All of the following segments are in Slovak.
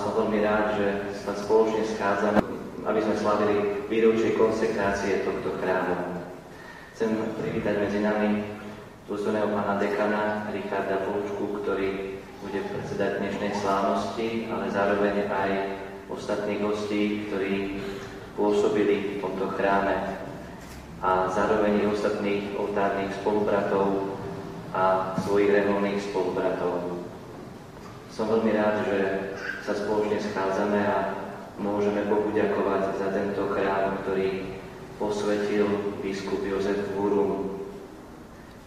som veľmi rád, že sa spoločne schádzame, aby sme slavili výročie konsekrácie tohto chrámu. Chcem privítať medzi nami dôstojného pána dekana Richarda Folučku, ktorý bude predsedať dnešnej slávnosti, ale zároveň aj ostatných hostí, ktorí pôsobili v tomto chráme a zároveň i ostatných oltárnych spolubratov a svojich reholných spolubratov. Som veľmi rád, že sa spoločne schádzame a môžeme Bohu ďakovať za tento chrám, ktorý posvetil biskup Jozef Vurum.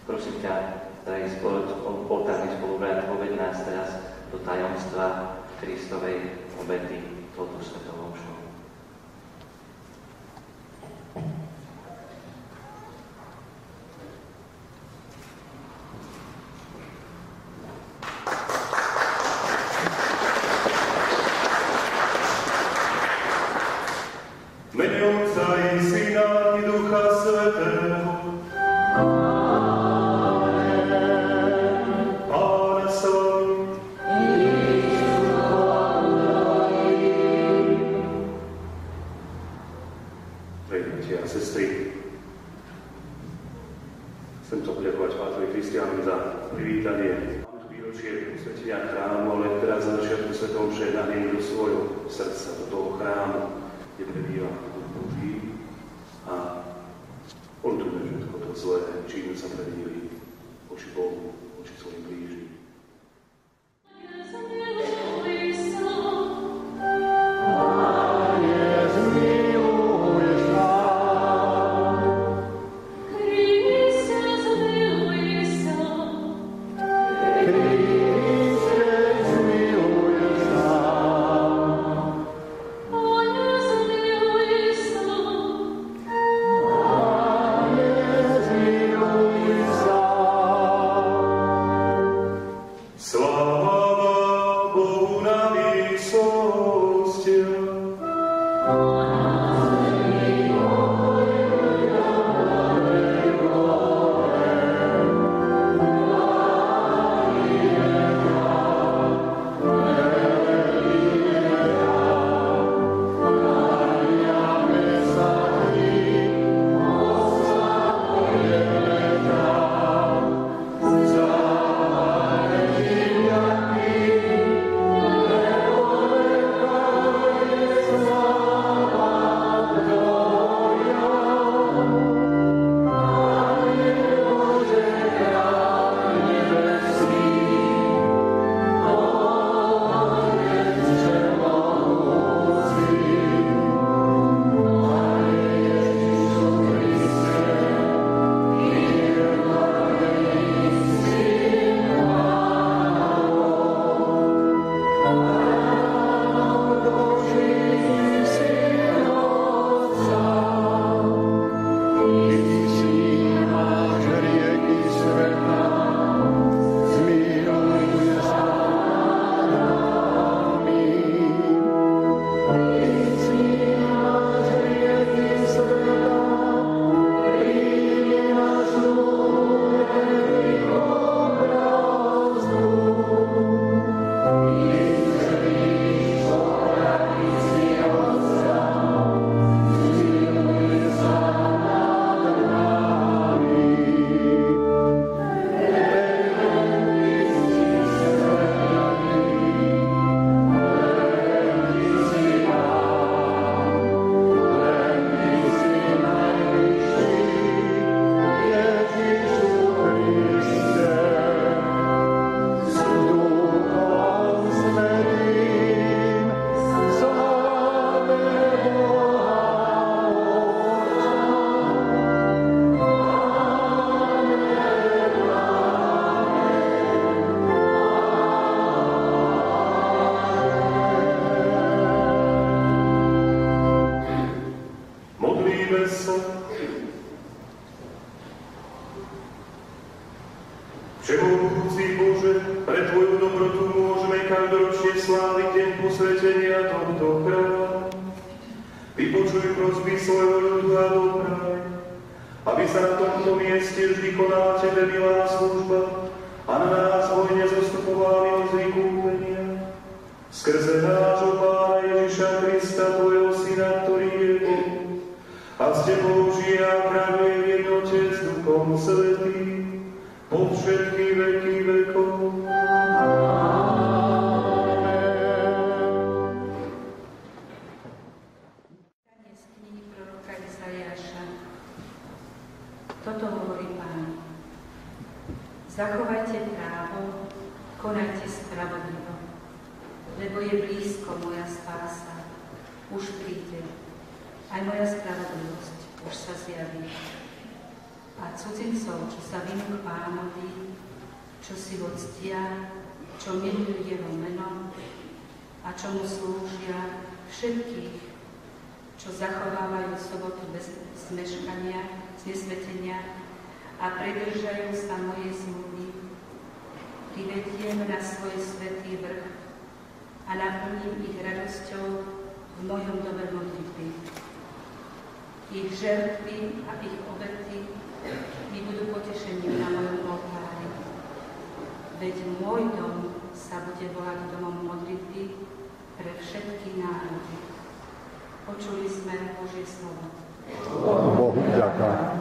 Prosím ťa, drahý oltárny spolubrat, povedz nás teraz do tajomstva Kristovej obety touto svetou omšou. Aby sa na tomto mieste vždy konala Tebe milá služba a na nás hojne zostupovala milosť vykúpenia. skrze nášho Pána Ježiša Krista, tvojho Syna, ktorý je Boh, a s tebou žije a kráľuje v jednote s Duchom Svätým, po všetky veky vekov. Z knihy proroka Izaiáša. Toto hovorí Pán. Zachovajte právo, konajte spravodlivo, lebo je blízko moja spása. Už príde. Aj moja spravodlivosť už sa zjaví. A cudzincov, čo sa vinú k Pánovi, čo si ho ctia, čo milujú jeho meno a čo mu slúžia, všetkých, čo zachovávajú sobotu bez zmeškania, znesvetenia a pridržajú sa mojej zmluvy, privediem na svoj svätý vrch a naplním ich radosťou v mojom dome modlitby. Ich žertvy a ich obety mi budú potešením na mojom oltári. Veď môj dom sa bude volať domom modlitby pre všetky národy. Počuli sme Božie slovo. Bohu ďaká.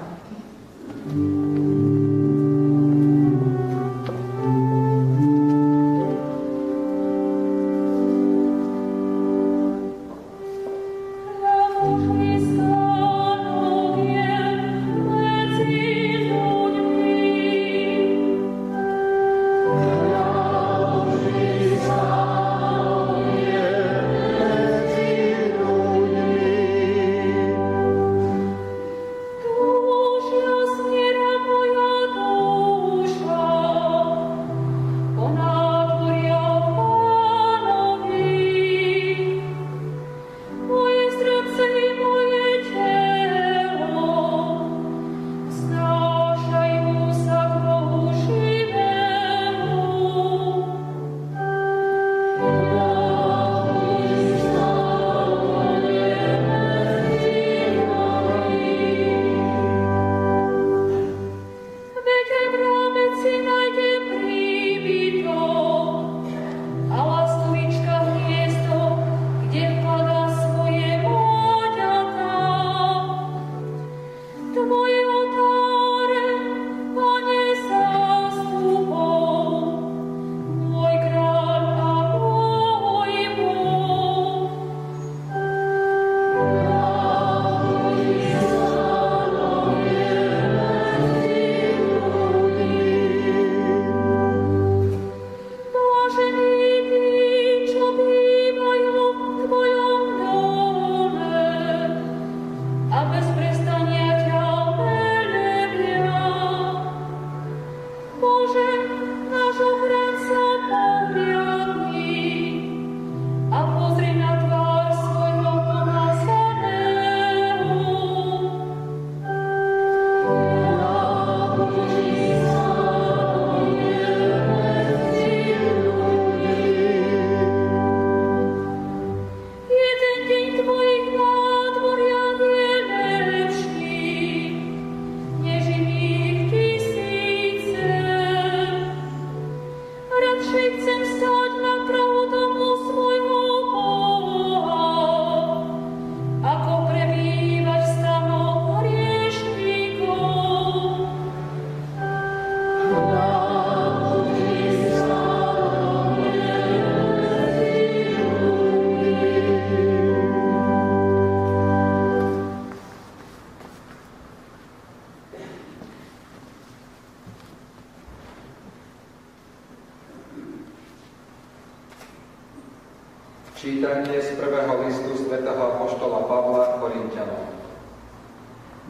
Čítanie z prvého listu svätého apoštola Pavla Korinťanom.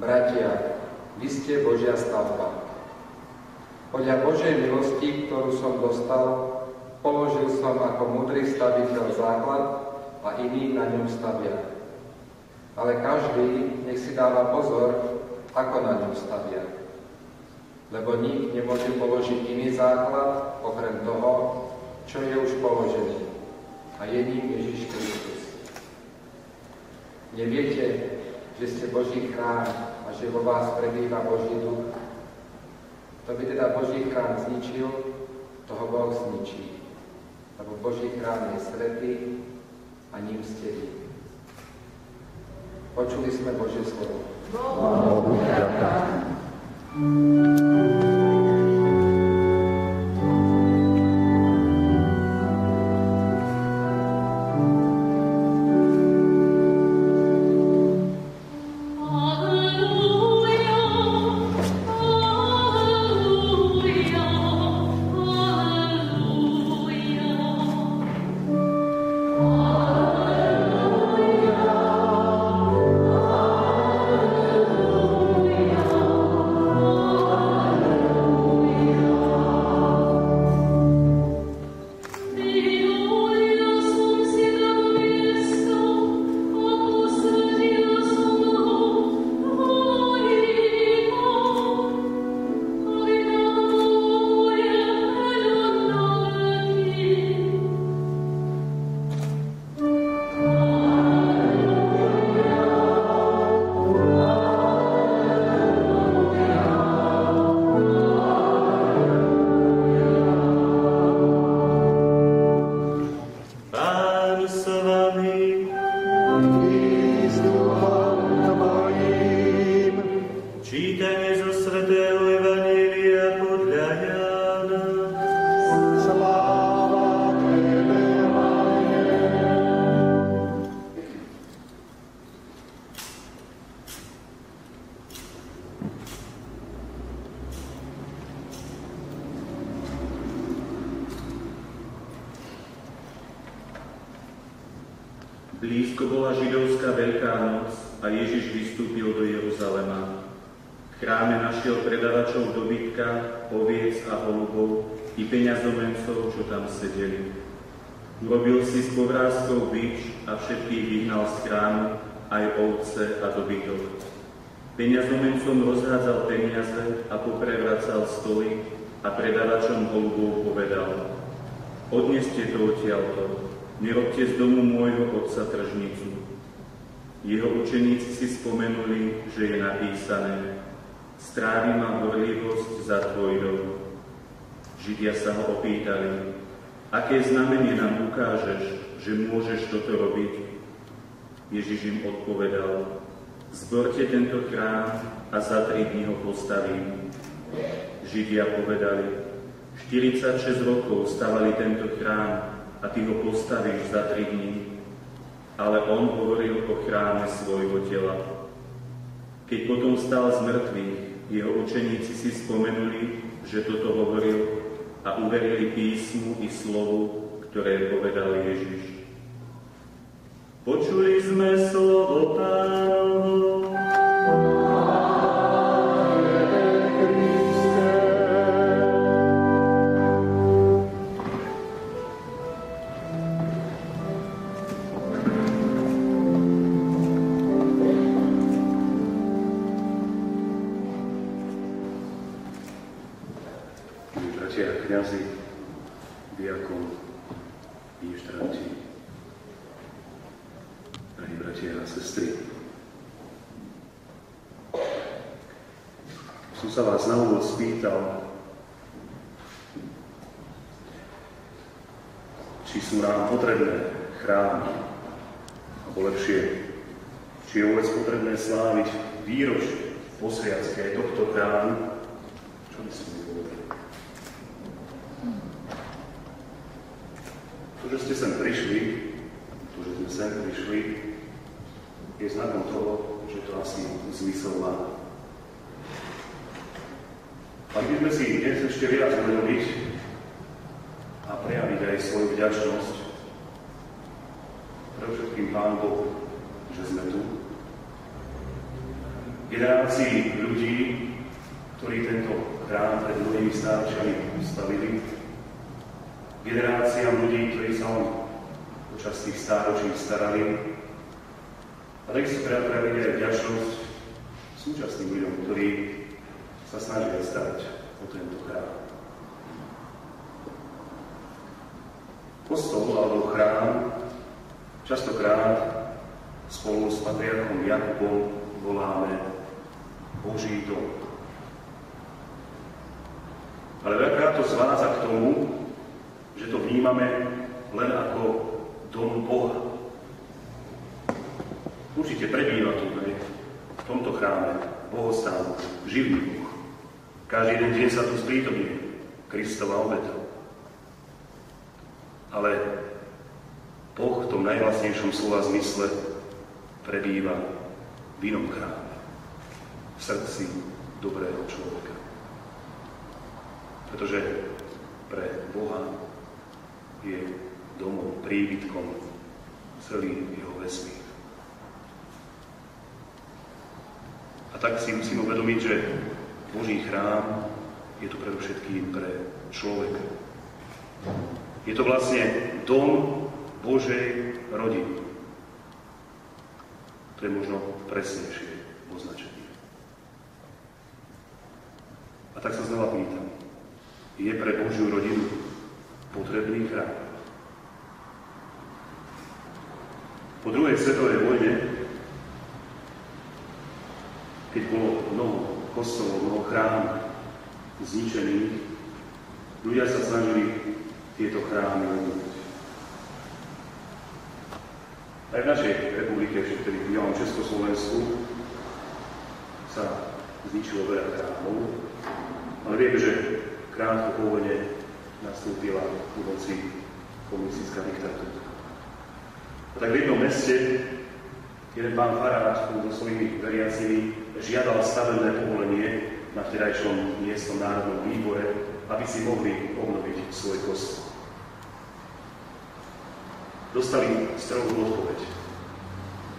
Bratia, vy ste Božia stavba. Podľa Božej milosti, ktorú som dostal, položil som ako múdry staviteľ základ a iní na ňom stavia. Ale každý nech si dáva pozor, ako na ňom stavia. Lebo nik nemôže položiť iný základ, okrem toho, čo je už položený. A je ním Ježiš Kristus. Neviete, že ste Boží chrám a že vo vás prebýva Boží duch? Kto by teda Boží chrám zničil, toho Boh zničí. lebo Boží chrám je svätý a ním ste vy. Počuli sme Božie slovo. Bohu vďaka. Blízko bola židovská Veľká noc a Ježiš vystúpil do Jeruzalema. V chráme našiel predavačov dobytka, oviec a holubov i peňazomencov, čo tam sedeli. Urobil si s povrázkou bič a všetkých vyhnal z chrámu, aj ovce a dobytok. Peňazomencom rozhádzal peniaze a poprevracal stoly a predavačom holubov povedal: Odneste to odtiaľto, nerobte z domu môjho otca tržnicu. Jeho učeníci si spomenuli, že je napísané: Strávi ma horlivosť za tvoj dom. Židia sa ho opýtali: Aké znamenie nám ukážeš, že môžeš toto robiť? Ježiš im odpovedal: Zborte tento chrám a za 3 dní ho postavím. Židia povedali: 46 rokov stavali tento chrám a ty ho postavíš za 3 dní. Ale on hovoril o chráme svojho tela. Keď potom stal z mŕtvych, jeho učeníci si spomenuli, že toto hovoril a uverili písmu i slovu, ktoré povedal Ježiš. Počuli sme slovo Pánovo. Kňazi, diakon, ministranti, drahí bratia a sestry. Som sa vás na úvod spýtal, či sú nám potrebné chrámy, alebo lepšie, či je vôbec potrebné sláviť výročie posviacké tohto chrámu. Čo by som mi povedal? To, že ste sem prišli, je znakom toho, že to asi zmysel má. Mali by sme si dnes ešte viac uvedomiť a prejaviť aj svoju vďačnosť pre všetkým Pán Boh, že sme tu. Generácii ľudí, ktorí tento chrám pred mnohými stáročiami postavili, generáciám ľudí, ktorí sa počas tých stáročí starali. A tak si prejaviť aj vďačnosť súčasným ľuďom, ktorí sa snažia starať o tento chrám. Kostol alebo chrám častokrát spolu s patriarchom Jakubom voláme Boží dom. Ale veľakrát to zvádza k tomu, že to vnímame len ako dom Boha. Určite prebýva tu, v tomto chráme, bohostánu, živý Boh. Každý jeden deň sa tu sprítomní Kristova obeta. Ale Boh v tom najvlastnejšom slova zmysle prebýva v inom chráme, v srdci dobrého človeka. Pretože pre Boha je domom, príbytkom celý jeho vesmír. A tak si musíme uvedomiť, že Boží chrám je tu predovšetkým pre človeka. Je to vlastne dom Božej rodiny. To je možno presnejšie označenie. A tak sa znova pýtam, je pre Božiu rodinu potrebný chrám? Po druhej svetovej vojne, keď bolo mnoho kostolov, mnoho chrámov zničených, ľudia sa snažili tieto chrámy obnoviť. Aj v našej republike, vtedy v bývalom Československu, sa zničilo veľa chrámov, ale vieme, že krátko po vojne nastúpila v moci komunistická diktatúra. A tak v jednom meste jeden pán farár spolu so svojimi veriacimi žiadal stavebné povolenie na vtedajšom miestnom národnom výbore, aby si mohli obnoviť svoj kostol. Dostali strohú odpoveď.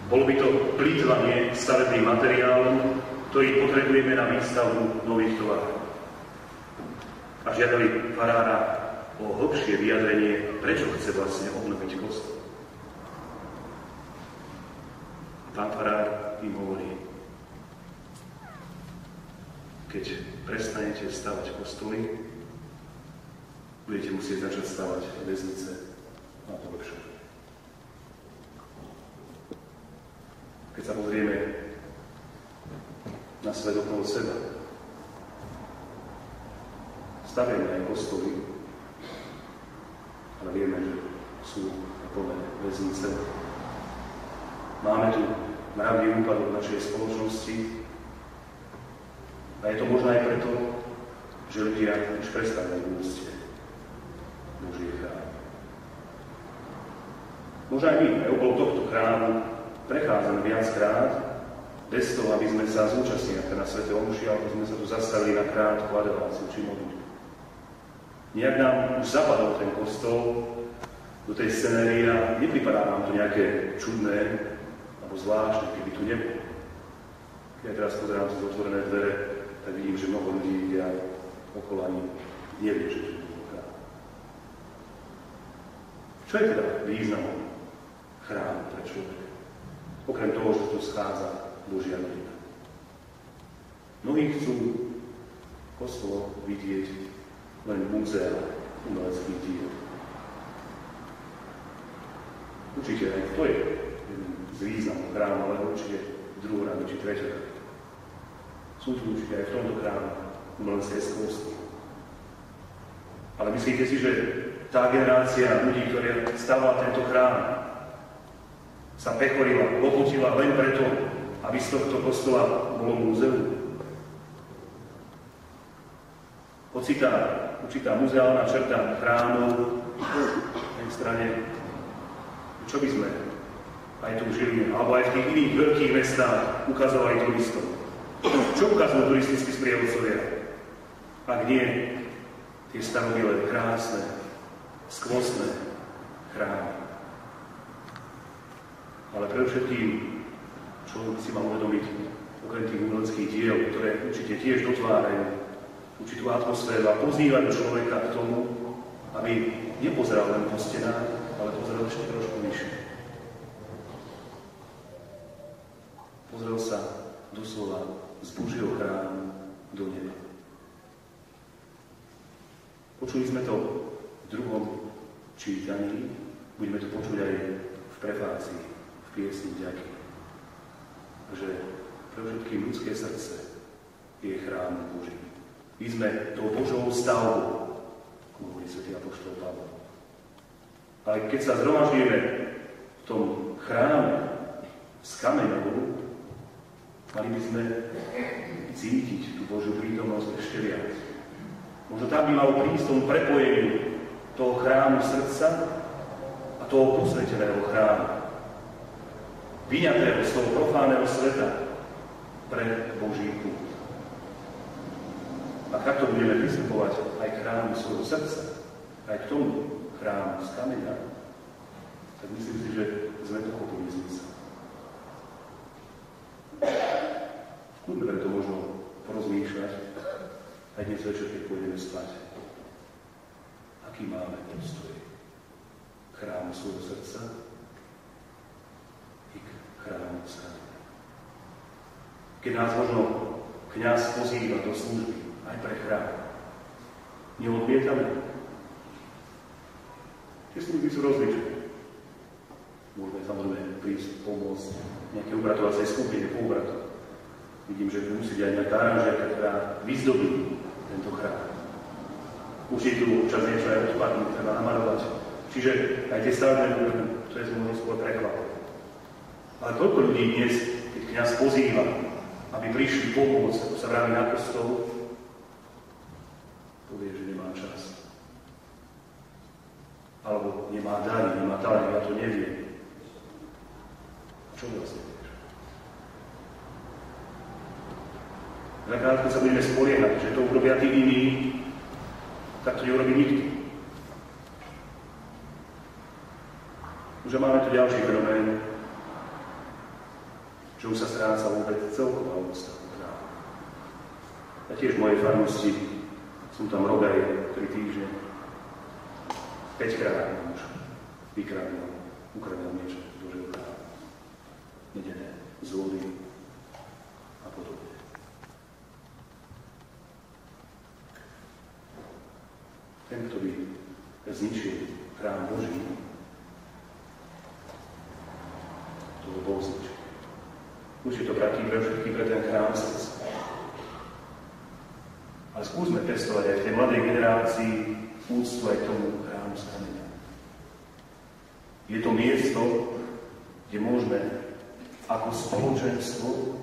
Bolo by to plýtvanie stavebným materiálom, ktorý potrebujeme na výstavbu nových tovarov. A žiadali farára o hlbšie vyjadrenie, prečo chce vlastne obnoviť kostol. Pán farár im hovorí, keď prestanete stavať kostoly, budete musieť začať stavať väznice na to lepšie. Keď sa pozrieme na svet okolo seba, stavieme aj kostoly, ale vieme, že sú plné väznice. Máme tu mravný úpadok našej spoločnosti a je to možno aj preto, že ľudia už prestali v úcte Božie chrámy. Možno aj my, aj okolo tohto chrámu, prechádzame viackrát bez toho, aby sme sa zúčastnili na svätej omši, alebo sme sa tu zastavili na krátku adoráciu či modlitbu. Nejak nám už zapadol ten kostol do tej scenérie a nepripadá nám to nejaké čudné alebo zvláštne, keby tu nebolo. Keď teraz pozerám cez otvorené dvere, tak vidím, že mnoho ľudí vidia okolo ani nevie, že tu bolo chrám. Čo je teda významom chrámu pre človeka? Okrem toho, že tu schádza Božia rodina. Mnohí chcú kostol vidieť len múzea umeleckých diel. Určite aj to je jeden z významov chrámu, ale určite druhoradý či treťoradý. Sú tu určite aj v tomto chráme umelecké skvosty. Ale myslíte si, že tá generácia ľudí, ktorá stavala tento chrám, sa pechorila, lopotila len preto, aby z tohto kostola bolo múzeum? Určitá muzeálna črta chrámov na jednej strane, čo by sme aj tu žili, alebo aj v tých iných veľkých mestách ukazovali turistom. Čo ukazujú turistickí sprievodcovia? Ak nie, tie starobilé, krásne, skvostné chrámy. Ale predovšetkým človek si má uvedomiť, okrem tých umeleckých diel, ktoré určite tiež dotvárajú určitú atmosféru a pozývajú človeka k tomu, aby nepozeral len po stenách, ale pozeral ešte trošku vyššie. Pozrel sa doslova z Božieho chrámu do neba. Počuli sme to v druhom čítaní, budeme to počuť aj v prefácii, v piesni vďaky. Že pre všetkým ľudské srdce je chrám Boží. My sme tou Božou stavbou, ako hovorí svätý apoštol Pavol. A Ale keď sa zhromaždíme v tom chráme s kameňou, mali by sme cítiť tú Božiu prítomnosť ešte viac. Možno tam by malo prísť tomu prepojeniu toho chrámu srdca a toho posveteného chrámu. Vyňatého z toho profánneho sveta pre Boží kult. A takto budeme pristupovať aj k chrámu svojho srdca, aj k tomu chrámu z kameňa, tak myslím si, že sme to chopili zmysel. Skúsme preto možno porozmýšľať aj dnes večer, keď pôjdeme spať. Aký máme postoj k chrámu svojho srdca i k chrámu z kameňa. Keď nás možno kňaz pozýva do služby aj pre chrám, neodmietame. Tie služby sú rozličné. Môžeme samozrejme prísť pomôcť nejaké ubratovacej skupine po obratu. Vidím, že musí byť aj nejaká aranžérka, ktorá vyzdobí tento chrám. Určite tu občas niečo aj odpadnúť, treba namarovať. Čiže aj tie stavné budeme, to je možno skôr prekvapové. Ale koľko ľudí dnes, keď kňaz pozýva, aby prišli pomôcť, ako sa vraví na kostol, povie, že nemá čas. Alebo nemá dary, nemá talent, ja to neviem. Čo vlastne vieš? Veľakrát, keď sa budeme spoliehať, že to urobia tí iní, tak to neurobí nikto. Už máme tu ďalší fenomén, že už sa stráca vôbec celková úcta. Ja tiež v mojej farnosti sú tam rok aj 3 týždne. 5-krát už ukradol niečo z Božieho chrámu. Nedené zlody a podobne. Ten, kto by zničil chrám Boží, to by bol zničil. Určite to platí pre všetkých pre ten chrám srdca. Ale skúsme pestovať aj v tej mladej generácii úctu aj tomu chrámu z kameňa. Je to miesto, kde môžeme ako spoločenstvo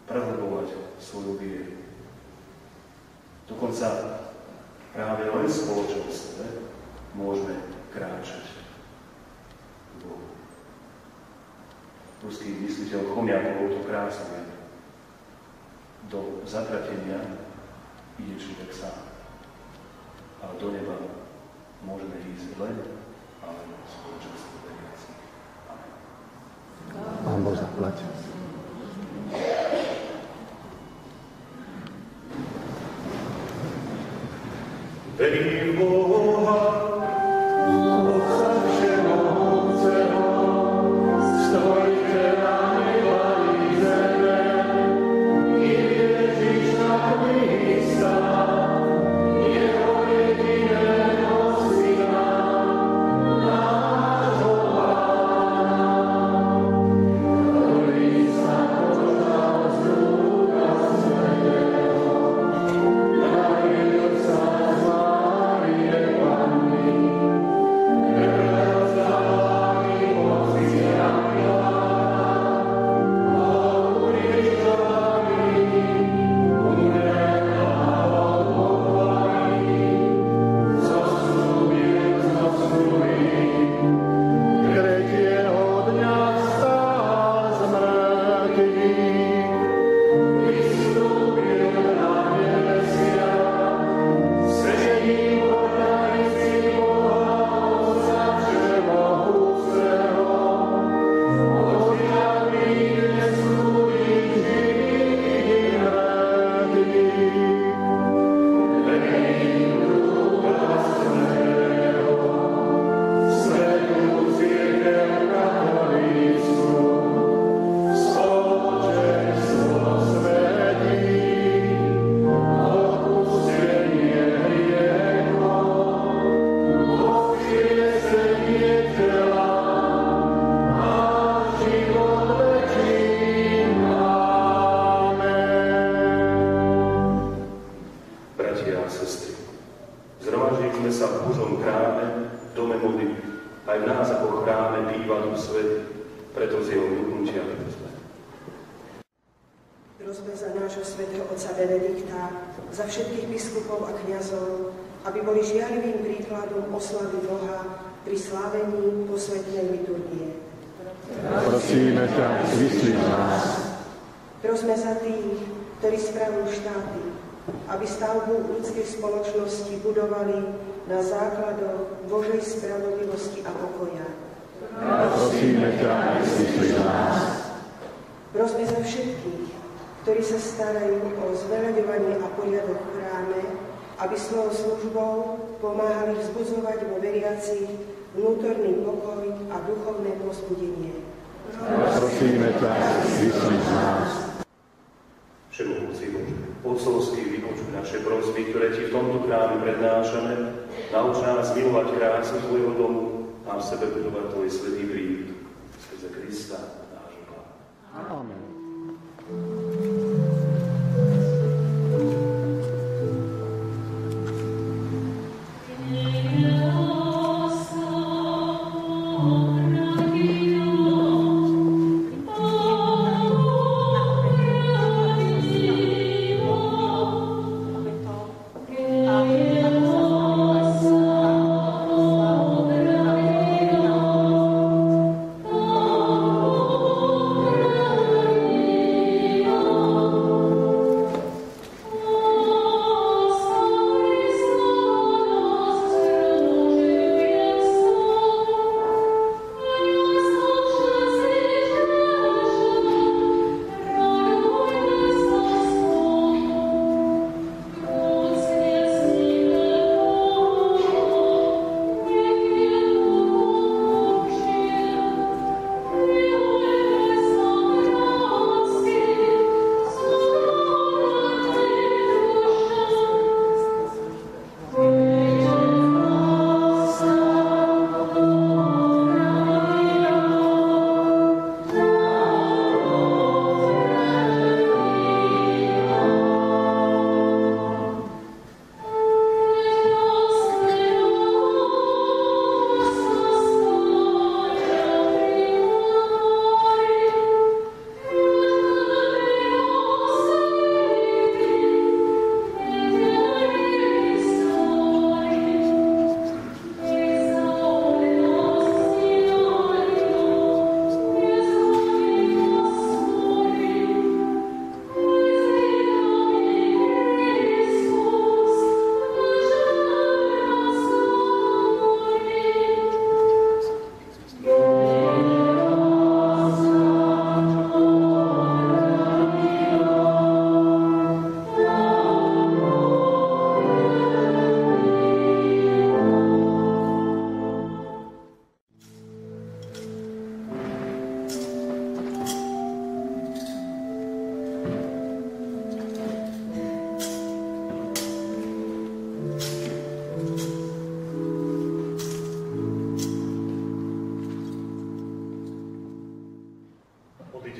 prehlbovať svoju vieru. Dokonca práve len v spoločenstve môžeme kráčať k Bohu. Ruský mysliteľ Chomiakov to krásne vedel. Do zatratenia ide človek sám. Ale do neba môžeme ísť len a len v spoločenstve veriacich. Amen. Pán Boh zaplať. Verím Boha, Otca všemohúceho, stvoriteľa neba i zeme, i Ježiša Krista, jeho jediného Syna, nášho Pána, ktorý nášho svätého otca Benedikta, za všetkých biskupov a kňazov, aby boli žiarivým príkladom oslavy Boha pri slávení posvätnej liturgie. Prosíme ťa, vyslíš nás. Prosme za tých, ktorí spravujú štáty, aby stavbu ľudskej spoločnosti budovali na základoch Božej spravodlivosti a pokoja. Prosíme ťa, vyslíš nás. Prosme za všetkých, ktorí sa starajú o zveľaďovanie a poriadok v chráme, aby svojou službou pomáhali vzbudzovať vo veriacich vnútorný pokoj a duchovné povzbudenie. Prosíme ťa, vyslíš nás. Všemohúci Bože, otcovský vypočuj naše prosby, ktoré Ti v tomto chráme prednášame. Nauč nás milovať krásu Tvojho domu a v sebe budovať Tvoj svätý príbyt. Skrze Krista, nášho Pána. Amen.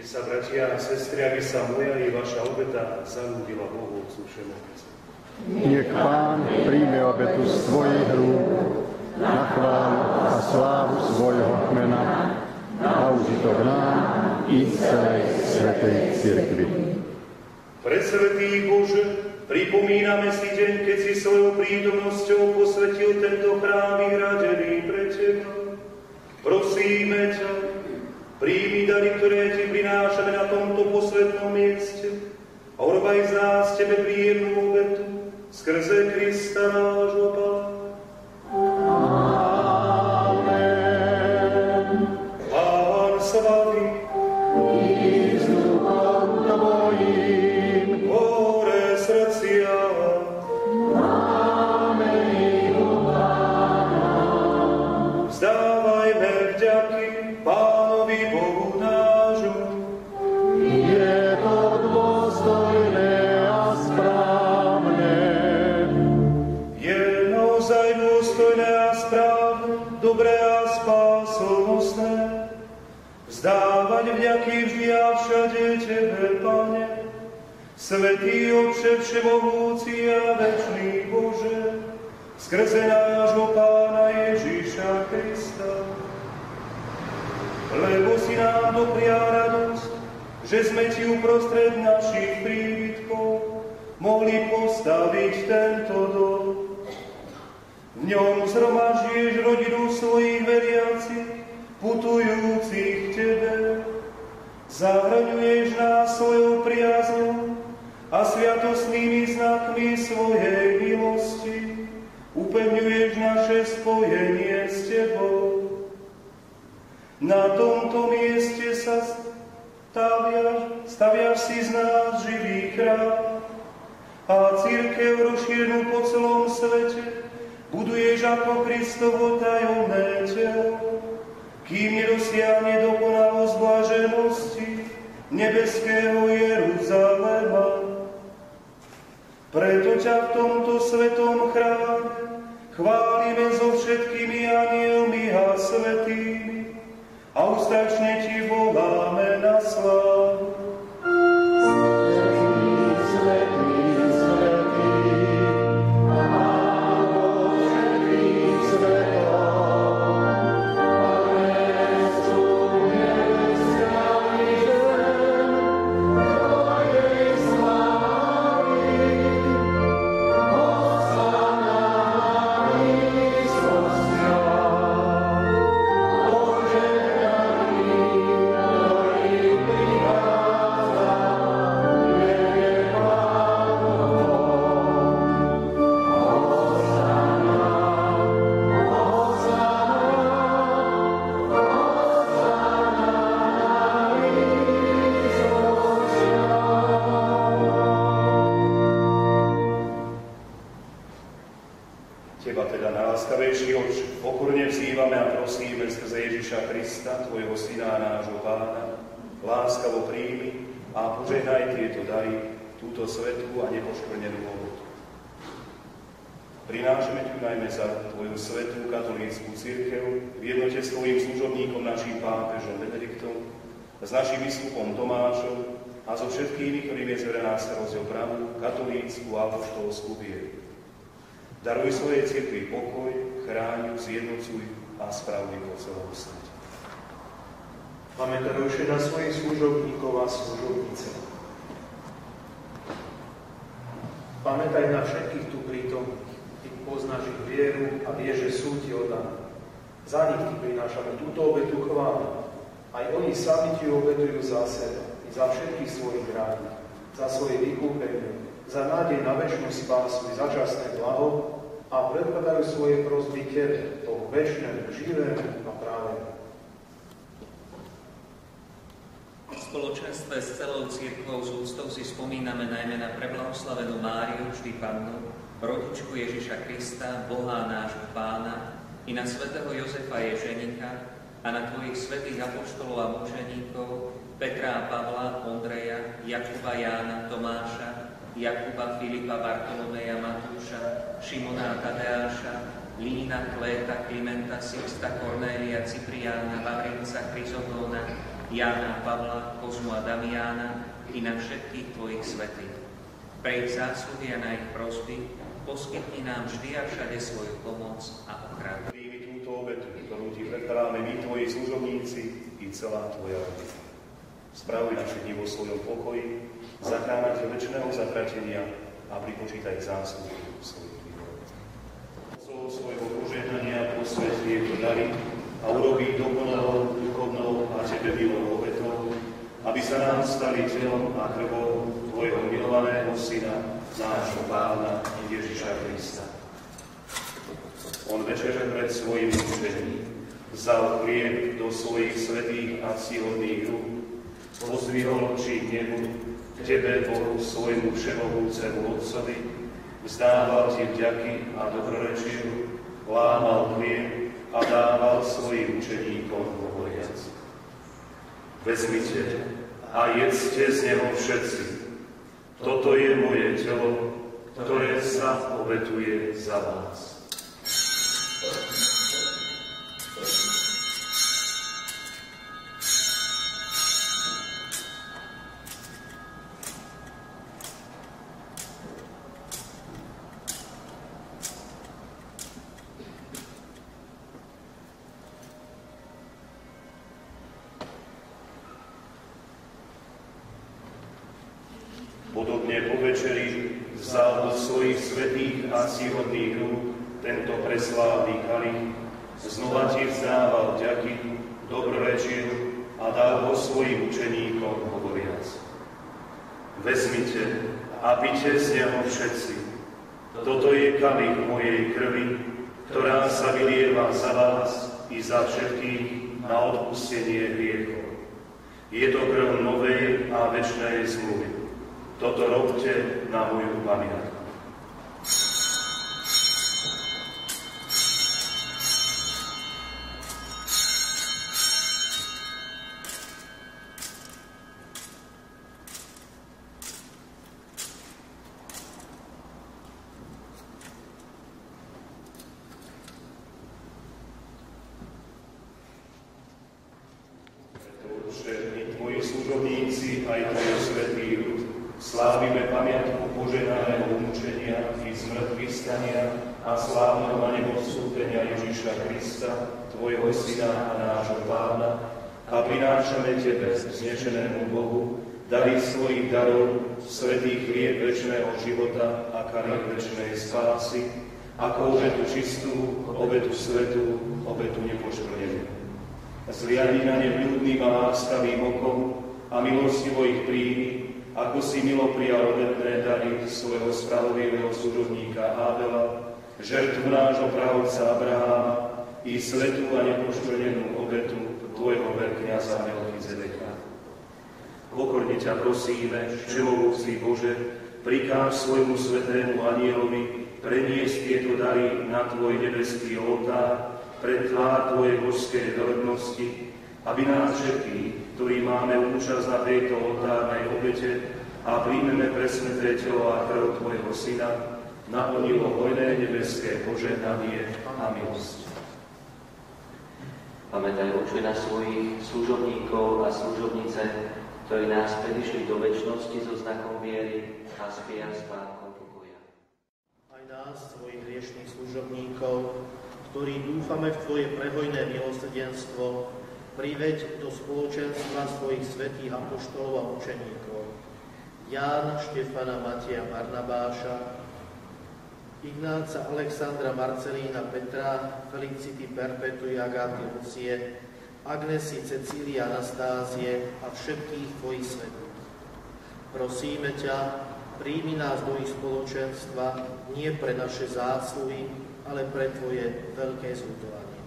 sa, bratia a sestry, aby sa moja i vaša obeta zalúbila Bohu Otcu Všemohúcemu. Nech Pán príjme obetu z tvojich rúk na chválu a slávu svojho mena a užitok nám i celej svätej cirkvi. Presvätý Bože, pripomíname si deň, keď si svojou prítomnosťou posvetil tento chrám vyhradený pre Teba. Prosíme ťa, príjmi dary, ktoré Ti prinášame na tomto posvätnom mieste a urobaj z nás Tebe príjemnú obetu skrze Krista nášho Pána. Amen. Pán s vami, i s duchom tvojím, hore srdcia, máme ich u Pána. vzdávajme vďaky Pánovi Bohu nášmu. Je to dôstojné a správne. Je naozaj dôstojné a správne, dobré a spásonosné vzdávať vďaky vždy a všade Tebe, Pane, Svätý Otče všemohúci a večný Bože, skrze nášho Pána Ježíša Krista. Lebo si nám doprial radosť, že sme ti uprostred našich príbytkov mohli postaviť tento dom. V ňom zhromaždieš rodinu svojich veriacich, putujúcich k tebe. Zahraňuješ nás svojou priazňou a sviatostnými znakmi svojej milosti. Upevňuješ naše spojenie s tebou. Na tomto mieste sa staviaš si z nás živý chrám a cirkev rozšírenú po celom svete buduješ ako Kristovo tajomné telo, kým nedosiahne dokonalosť blaženosti nebeského Jeruzalema. Preto ťa v tomto svetom chráme chválime so všetkými anielmi a svätými a ústačne ti voláme na slávu. Teba teda, najláskavejší Otče, pokorne vzývame a prosíme skrze Ježiša Krista, Tvojho Syna a nášho Pána, láskavo príjmi a požehnaj tieto dary, túto svätú a nepoškvrnenú obetu. Prinášame Ti najmä za Tvoju svätú katolícku cirkev v jednote s Tvojím služobníkom, naším pápežom Benediktom, s naším biskupom Tomášom a so všetkými, ktorým je zverená starosť o pravú, katolícku a apoštolskú vieru. Daruj svojej cirkvi pokoj, chráň, zjednocuj a spravuj po celom svete. Pamätaj na svojich služobníkov a služobnice. Pamätaj na všetkých tu prítomných. Ty poznáš ich vieru a vieš, že sú ti oddaní. Za nich ti prinášame túto obetu chvály. Aj oni sami ti obetujú za seba i za všetkých svojich rád, za svoje vykúpenie, za nádej na večnú spásu i za časné blaho a predkladajú svoje prosby Tebe, tomu večnému, živému a právému. V spoločenstve s celou cirkvou s úctou si spomíname najmä na preblahoslavenú Máriu, vždy Pannu, rodičku Ježiša Krista, Boha nášho Pána, i na svätého Jozefa Ježenika a na Tvojich svätých apoštolov a mučeníkov, Petra a Pavla, Ondreja, Jakuba, Jána, Tomáša, Jakuba, Filipa, Bartolomeja, Matúša, Šimona a Tadeáša, Lína, Kléta, Klimenta, Sixta, Kornélia, Cipriána, Vavrinca, Chryzogóna, Jána, Pavla, Kozmu a Damiána i na všetkých Tvojich svätých. Pre ich zásluhy a na ich prosby poskytni nám vždy a všade svoju pomoc a ochranu. Príjmi túto obetu, ktorú Ti predkladáme my, Tvoji služobníci i celá Tvoja rodina. Spravuj naše dni vo svojom pokoji, zachráň do večného zatratenia a pripočítaj zásluhy svojich výborov. Mocou svojho požehnania posväť tieto dary a urobí dokonalou, duchovnou a Tebe milou obetou, aby sa nám stali telom a krvou Tvojho milovaného Syna, nášho Pána Ježiša Krista. On večere pred svojim mučením vzal chlieb do svojich svätých a ctihodných rúk, pozdvihol oči k nebu, k Tebe, Bohu, svojmu všemohúcemu Otcovi, vzdával Ti vďaky a dobrorečil, lámal chlieb a dával svojim učeníkom hovoriac. Vezmite a jedzte z neho všetci. Toto je moje telo, ktoré sa obetuje za vás. Podobne po večeri vzal do svojich svätých a ctihodných rúk tento preslávny kalich, znova ti vzdával vďaky, dobrorečil a dal ho svojim učeníkom hovoriac. Vezmite a pite z neho všetci. Toto je kalich mojej krvi, ktorá sa vylieva za vás i za všetkých na odpustenie hriechov. Je to krv novej a večnej zmluvy. Toto robte na moju pamiatku. Tvoji služobníci aj tvoj svätý ľud, slávime pamiatku požehnaného umúčenia i zmrtvých stania a slávneho na nebo vstúpenia Ježiša Krista, tvojho Syna a nášho Pána, a prinášame Tebe, vznešenému Bohu, dary svojich darov, svätý chlieb večného života a kalich večnej spásy, ako obetu čistú, obetu svätú, obetu nepoškvrnenú. Zliadni na ne ľudným a láskavým okom a milostivo ich príjmi, ako si milo prijal obetné dary svojho spravodlivého služobníka Ábela, žertvu nášho pravca Abraháma i svätú a nepoškvrnenú obetu tvojho veľkňaza Melchizedeka. Pokorne ťa prosíme, všemohúci Bože, prikáž svojmu svätému anielovi preniesť tieto dary na tvoj nebeský oltár, pred tvár tvojej božskej veľebnosti, aby nás všetkých, ktorí máme účasť na tejto oltárnej obete a príjmeme presväté telo a krv tvojho Syna, naplnilo hojné nebeské požehnanie a milosť. Pamätaj, Oče, na svojich služobníkov a služobnice, ktorí nás predišli do večnosti so znakom viery a spia spánkom pokoja. Aj nás, svojich hriešných služobníkov, ktorí dúfame v Tvoje prehojné milosrdenstvo, priveď do spoločenstva svojich svätých apoštolov a učeníkov. Jána, Štefana, Mateja, Barnabáša, Ignáca, Alexandra, Marcelína, Petra, Felicity, Perpetuy, Agáty, Lucie, Agnesy, Cecílie, Anastázie a všetkých Tvojich svätých. Prosíme ťa, príjmi nás do ich spoločenstva nie pre naše zásluhy, ale pre Tvoje veľké zľutovanie.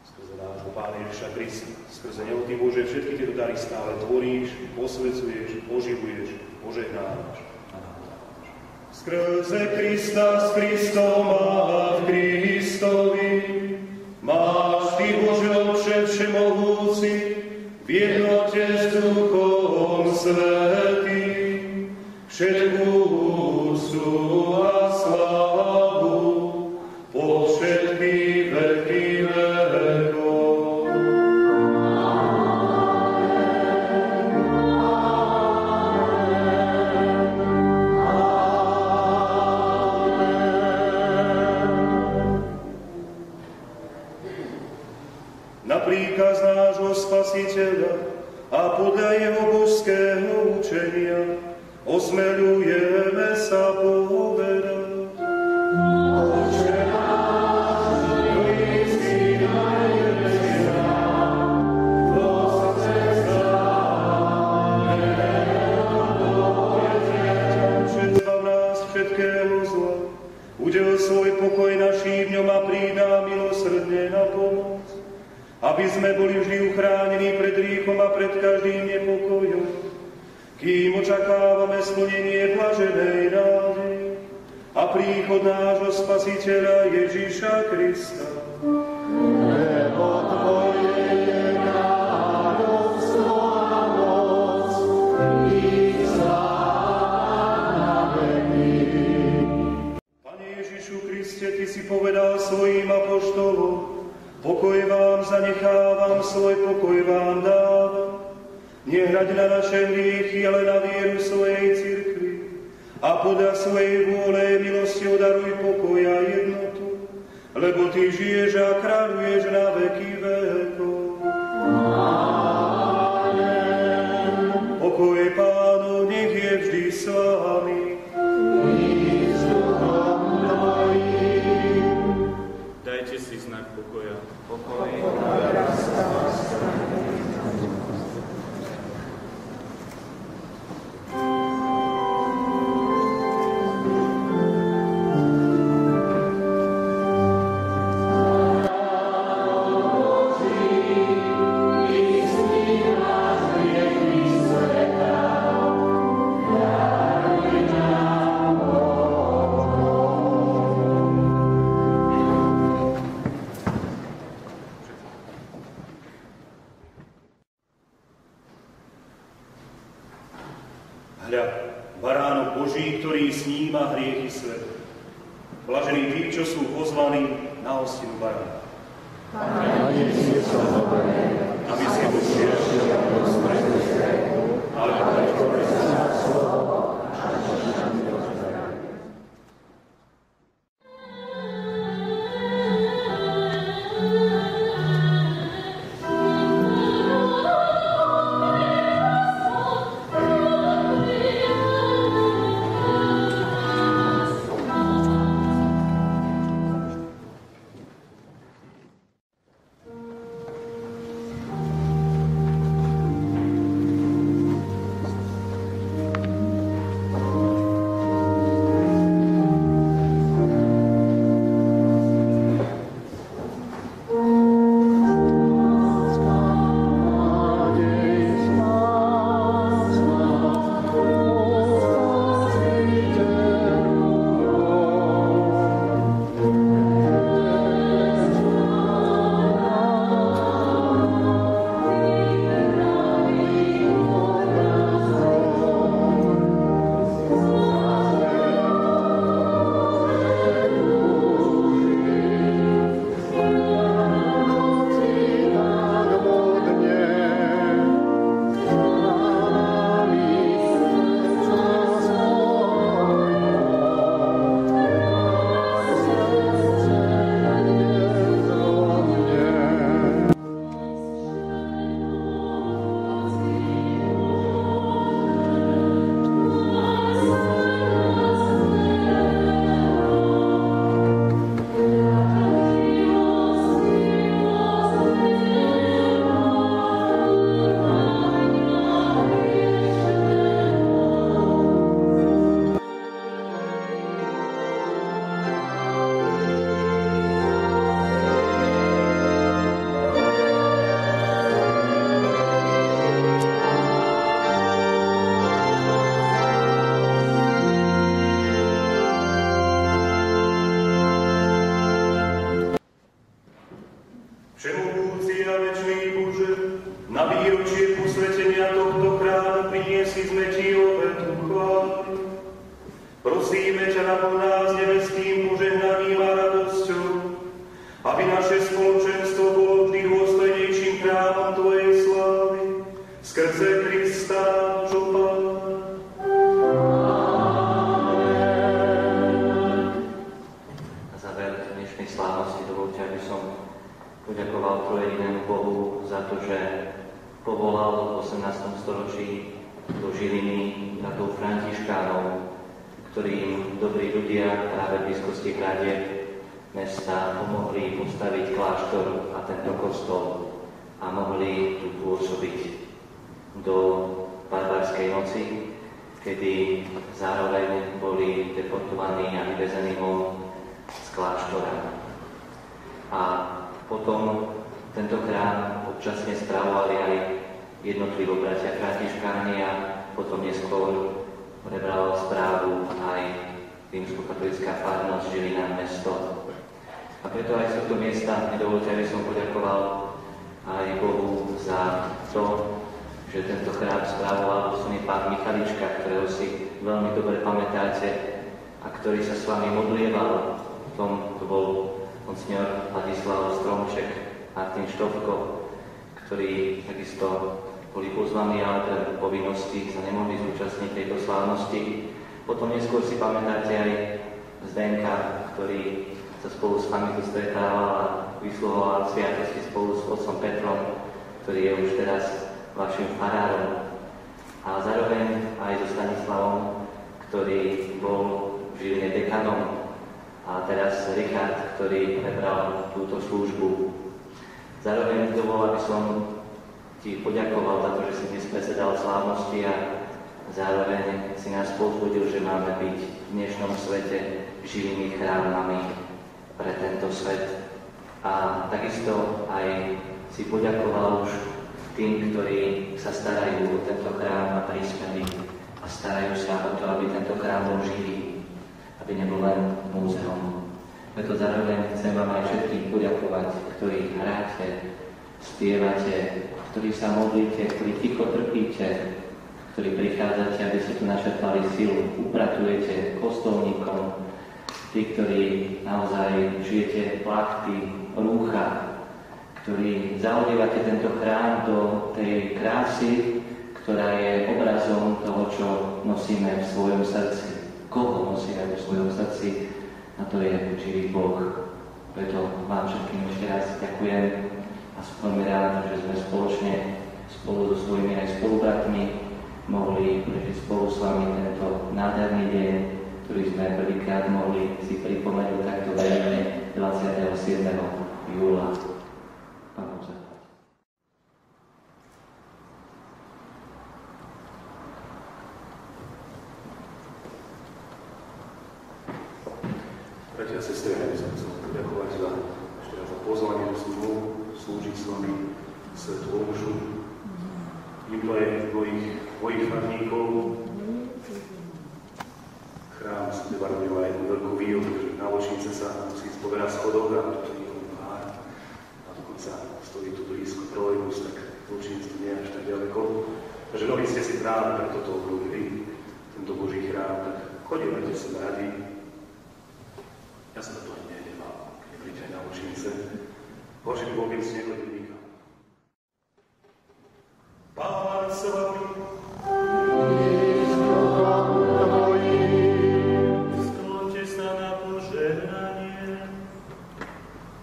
Skrze nášho Pána Ježiša Krista, skrze Neho Ty, Bože, všetky tieto dary stále tvoríš, posvedzuješ, oživuješ, požehnávaš a nadávaš. Skrze Krista, s Kristom a v Kristovi máš Ty, Bože, Otče všemohúci, v jednote s Duchom Svätým, všetkú úctu a slávu po všetky veky vekov. Na príkaz nášho Spasiteľa a podľa jeho božského učenia osmeľujeme sa povedať. Otče náš, ktorý si na nebesiach, tvoje srdce známe, tvoje dieťa, všetko v nás všetkého zla. Udel svoj pokoj naším dňom a príď nám milosrdne na pomoc, aby sme boli vždy uchránení pred hriechom a pred každým nepokojom, kým očakávame splnenie blaženej nádeje a príchod nášho Spasiteľa Ježiša Krista. Lebo Tvoje je kráľovstvo a moc i sláva na veky. Pane Ježišu Kriste, Ty si povedal svojim apoštolom, pokoj vám zanechávam, svoj pokoj vám dávam. Nehľaď na naše hriechy, ale na vieru svojej cirkvi. A podľa svojej vôle milosťou daruj pokoj a jednotu, lebo Ty žiješ a kráľuješ na veky vekov. Amen. Pokoj Pánov nech je Hľa, baránok Boží, ktorý sníma hriechy svetu. Blažení tí, čo sú pozvaní na hostinu barána. Pane, nie som dobrý, aby si posiel do smrti, ale na slovo a Všemohúci a večný Bože, na výročie posvetenia tohto chrámu priniesli sme Ti obetu chvály. Prosíme ťa, naplň nás nebeským požehnaním a radosťou, aby naše spoločenstvo bolo vždy dôstojnejším chrámom Tvojej slávy, skrze Krista, čo Pána. Na záver dnešnej slávnosti dovoľte, aby som poďakoval trojedinému Bohu za to, že povolal v 18. storočí do Žiliny bratov Františkánov, ktorým dobrí ľudia práve v blízkosti hradieb mesta pomohli postaviť kláštor a tento kostol a mohli tu pôsobiť do barbarskej noci, kedy zároveň boli deportovaní a vyvezení von z kláštora. A potom tento chrám občasne spravovali aj jednotlivo bratia Františkáni a potom neskôr prebral správu aj rímskokatolická farnosť Žilina mesto. A preto aj z tohto miesta mi dovoľte, aby som poďakoval aj Bohu za to, že tento chrám správoval posledný pán Michalička, ktorého si veľmi dobre pamätáte a ktorý sa s vami modlieval. Potom to bol monsignor Ladislav Stromček, Martin Štofko, ktorí takisto boli pozvaní, ale pre povinnosti sa nemohli zúčastniť tejto slávnosti. Potom neskôr si pamätáte aj Zdenka, ktorý sa spolu s vami tu stretával a vysluhoval sviatosti spolu s otcom Petrom, ktorý je už teraz vašim farárom. A zároveň aj so Stanislavom, ktorý bol v Žiline dekanom, a teraz Richard, ktorý prebral túto službu. Zároveň dovol, aby som Ti poďakoval za to, že si dnes predsedal slávnosti a zároveň si nás povzbudil, že máme byť v dnešnom svete živými chrámami pre tento svet. A takisto aj si poďakoval už tým, ktorí sa starajú o tento chrám a prispeli a starajú sa o to, aby tento chrám bol živý, aby nebol len múzeum. Preto zároveň chcem vám aj všetkým poďakovať, ktorí hráte, spievate, ktorí sa modlíte, ktorí ticho trpíte, ktorí prichádzate, aby ste tu naše dávali silu. Upratujete kostolníkom, tí, ktorí naozaj žijete plachty, rúcha, ktorí zaodievate tento chrám do tej krásy, ktorá je obrazom toho, čo nosíme v svojom srdci. Koho nosíme vo svojom srdci? A to je živý Boh. Preto vám všetkým ešte raz ďakujem a som veľmi rád, že sme spoločne, spolu so svojimi aj spolubratmi mohli prežiť spolu s vami tento nádherný deň, ktorý sme prvýkrát mohli si pripomenúť takto verejne 27. júla. Pán Boh zaplať. Bratia a sestry, ja by som chcel poďakovať ešte raz za pozvanie do službu, slúžiť s vami svätú omšu. Im to aj mojich farníkov. Chrám Sv. Bartolomea má jednu veľkú výhodu, že na Vočnice sa musí spoverať schodok a toto nie je pár. A dokonca stojí tu blízko trojbus, tak Vočnice to nie je až tak ďaleko. Takže mnohí ste si práve pre toto obľúbili, tento Boží chrám, tak chodívajte sa radi. Ja sa na to ani nehnevám, keď príďte na Vočnice. Horšie by bol, keby si nechodili nikam. Pán s vami. Skloňte sa na požehnanie.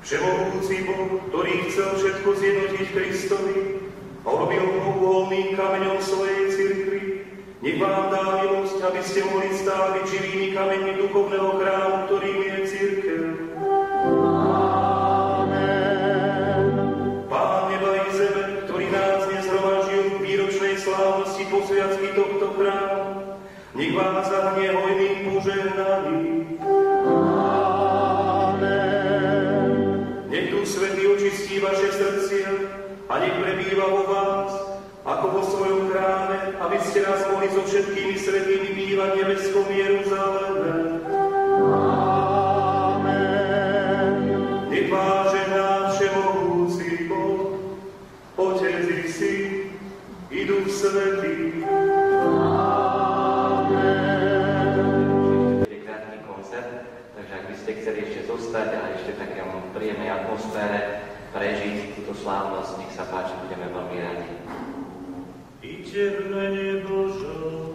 Všemohúci Boh, ktorý chcel všetko zjednotiť Kristovi a urobil ho uholným kameňom svojej cirkvi, nech vám dá milosť, aby ste mohli stáť živými kameňmi duchovného chrámu, ktorým je cirkev. Posviacky tohto chrámu, nech vás zahnie hojným požehnaním. Amen. Nech Duch Svätý očistí vaše srdcia a nech prebýva vo vás, ako vo svojom chráme, aby ste raz mohli so všetkými svätými bývať v nebeskom Jeruzaleme. Amen. Nech vás žehná všemohúci Boh, Otec i Syn, i Duch Svätý. Je krátky koncert, takže ak by ste chceli ešte zostať a ešte v takému príjemnej atmosfére prežiť túto slávnosť, nech sa páči, budeme veľmi radi. Iďte v mene Božom.